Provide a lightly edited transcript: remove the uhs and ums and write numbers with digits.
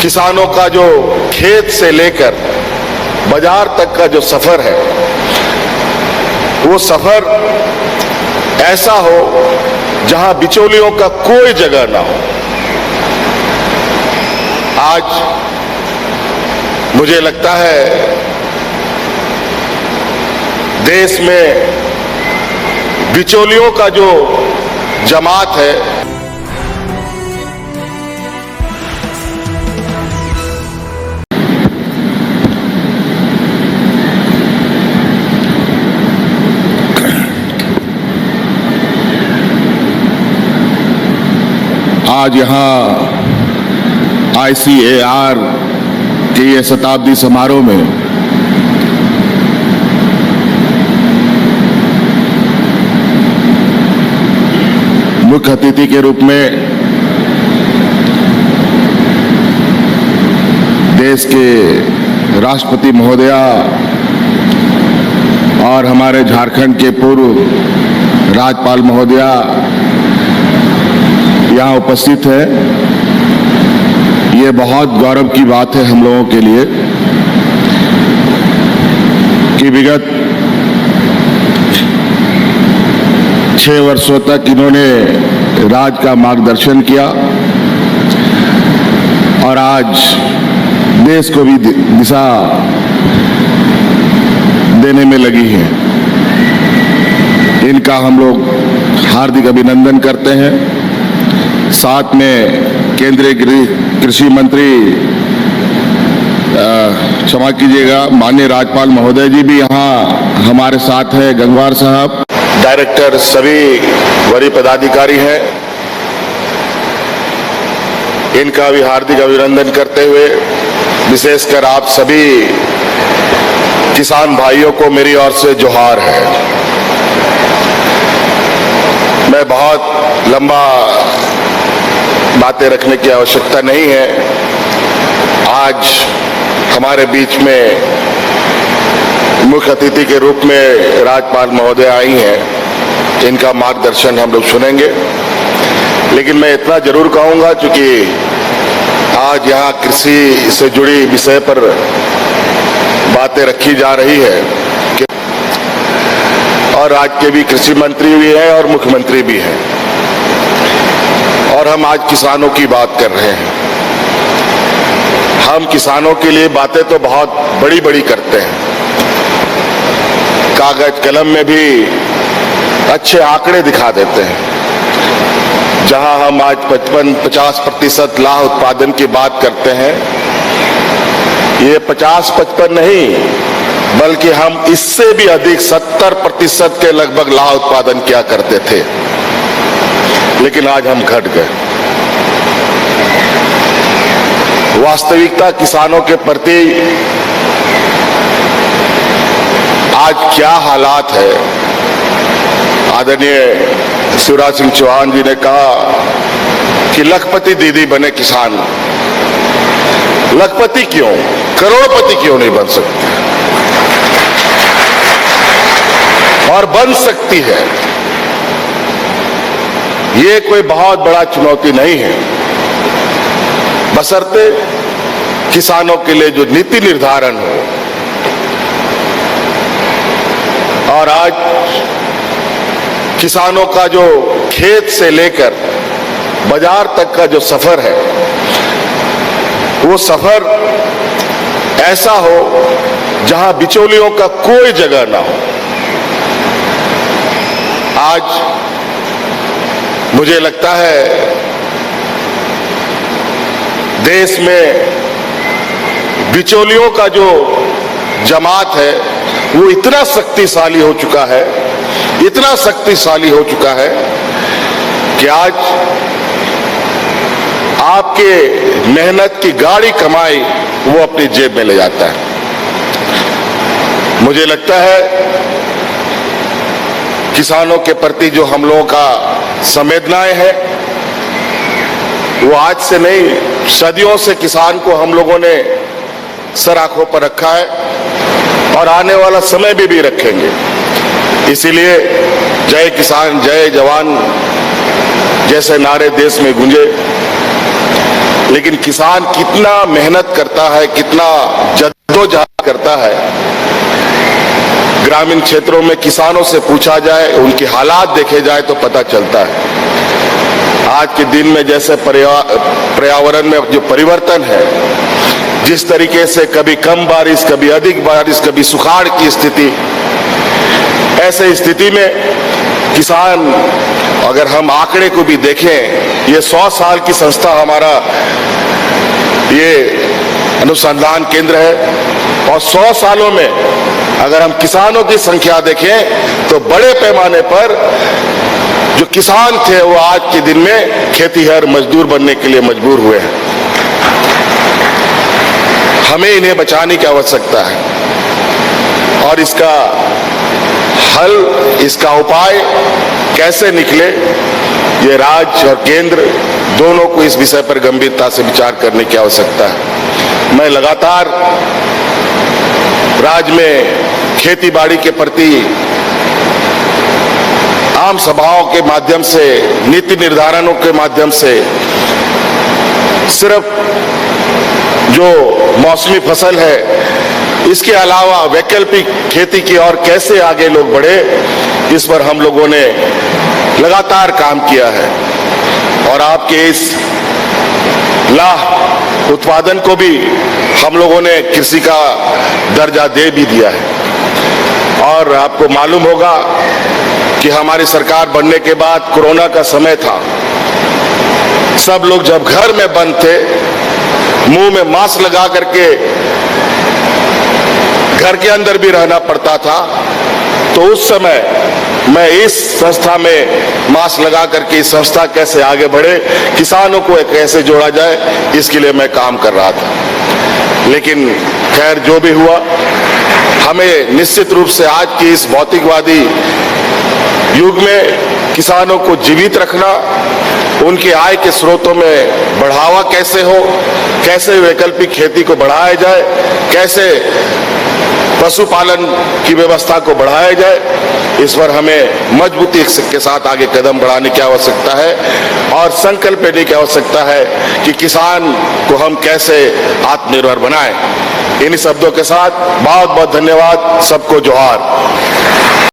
किसानों का जो खेत से लेकर बाजार तक का जो सफर है, वो सफर ऐसा हो जहां बिचौलियों का कोई जगह ना हो। आज मुझे लगता है देश में बिचौलियों का जो जमात है, आज यहाँ ICAR के ये शताब्दी समारोह में मुख्य अतिथि के रूप में देश के राष्ट्रपति महोदया और हमारे झारखंड के पूर्व राज्यपाल महोदया यहाँ उपस्थित है। ये बहुत गौरव की बात है हम लोगों के लिए कि विगत 6 वर्षों तक इन्होंने राज्य का मार्गदर्शन किया और आज देश को भी दिशा देने में लगी है। इनका हम लोग हार्दिक अभिनंदन करते हैं। साथ में केंद्रीय कृषि मंत्री, क्षमा कीजिएगा, माननीय राज्यपाल महोदय जी भी यहाँ हमारे साथ हैं, गंगवार साहब, डायरेक्टर, सभी वरीय पदाधिकारी हैं। इनका भी हार्दिक अभिनंदन करते हुए विशेषकर आप सभी किसान भाइयों को मेरी ओर से जोहार है। मैं बहुत लंबा बातें रखने की आवश्यकता नहीं है। आज हमारे बीच में मुख्य अतिथि के रूप में राज्यपाल महोदय आई हैं, इनका मार्गदर्शन हम लोग सुनेंगे। लेकिन मैं इतना जरूर कहूंगा, क्योंकि आज यहाँ कृषि से जुड़ी विषय पर बातें रखी जा रही है और राज्य के भी कृषि मंत्री भी हैं और मुख्यमंत्री भी हैं, और हम आज किसानों की बात कर रहे हैं। हम किसानों के लिए बातें तो बहुत बड़ी बड़ी करते हैं, कागज कलम में भी अच्छे आंकड़े दिखा देते हैं। जहां हम आज 55-50% लाह उत्पादन की बात करते हैं, ये 50-55 नहीं, बल्कि हम इससे भी अधिक 70% के लगभग लाह उत्पादन किया करते थे। लेकिन आज हम घट गए। वास्तविकता किसानों के प्रति आज क्या हालात है। आदरणीय शिवराज सिंह चौहान जी ने कहा कि लखपति दीदी बने किसान। लखपति क्यों, करोड़पति क्यों नहीं बन सकते? और बन सकती है। ये कोई बहुत बड़ा चुनौती नहीं है, बशर्ते किसानों के लिए जो नीति निर्धारण हो। और आज किसानों का जो खेत से लेकर बाजार तक का जो सफर है, वो सफर ऐसा हो जहां बिचौलियों का कोई जगह ना हो। आज मुझे लगता है देश में बिचौलियों का जो जमात है, वो इतना शक्तिशाली हो चुका है, इतना शक्तिशाली हो चुका है कि आज आपके मेहनत की गाढ़ी कमाई वो अपनी जेब में ले जाता है। मुझे लगता है किसानों के प्रति जो हम लोगों का संवेदनाएं है, वो आज से नहीं, सदियों से किसान को हम लोगों ने सर आंखों पर रखा है और आने वाला समय भी रखेंगे। इसीलिए जय किसान, जय जवान जैसे नारे देश में गूंजे। लेकिन किसान कितना मेहनत करता है, कितना जद्दोजहद करता है, ग्रामीण क्षेत्रों में किसानों से पूछा जाए, उनके हालात देखे जाए तो पता चलता है। आज के दिन में जैसे पर्यावरण में जो परिवर्तन है, जिस तरीके से कभी कम बारिश, कभी अधिक बारिश, कभी सुखाड़ की स्थिति, ऐसे स्थिति में किसान, अगर हम आंकड़े को भी देखें, ये 100 साल की संस्था हमारा ये अनुसंधान केंद्र है, और 100 सालों में अगर हम किसानों की संख्या देखें तो बड़े पैमाने पर जो किसान थे वो आज के दिन में खेतीहर मजदूर बनने के लिए मजबूर हुए हैं। हमें इन्हें बचाने की आवश्यकता है, और इसका हल, इसका उपाय कैसे निकले, ये राज्य और केंद्र दोनों को इस विषय पर गंभीरता से विचार करने की आवश्यकता है। मैं लगातार राज्य में खेती बाड़ी के प्रति आम सभाओं के माध्यम से, नीति निर्धारणों के माध्यम से, सिर्फ जो मौसमी फसल है इसके अलावा वैकल्पिक खेती की ओर कैसे आगे लोग बढ़े, इस पर हम लोगों ने लगातार काम किया है, और आपके इस लाह उत्पादन को भी हम लोगों ने कृषि का दर्जा दे भी दिया है। और आपको मालूम होगा कि हमारी सरकार बनने के बाद कोरोना का समय था, सब लोग जब घर में बंद थे, मुंह में मास्क लगा करके घर के अंदर भी रहना पड़ता था, तो उस समय मैं इस संस्था में मास्क लगा करके इस संस्था कैसे आगे बढ़े, किसानों को कैसे जोड़ा जाए, इसके लिए मैं काम कर रहा था। लेकिन खैर जो भी हुआ, हमें निश्चित रूप से आज की इस भौतिकवादी युग में किसानों को जीवित रखना, उनके आय के स्रोतों में बढ़ावा कैसे हो, कैसे वैकल्पिक खेती को बढ़ाया जाए, कैसे पशुपालन की व्यवस्था को बढ़ाया जाए, इस पर हमें मजबूती के साथ आगे कदम बढ़ाने की आवश्यकता है, और संकल्प लेने की आवश्यकता है कि किसान को हम कैसे आत्मनिर्भर बनाएं। इन शब्दों के साथ बहुत बहुत धन्यवाद, सबको जोहार।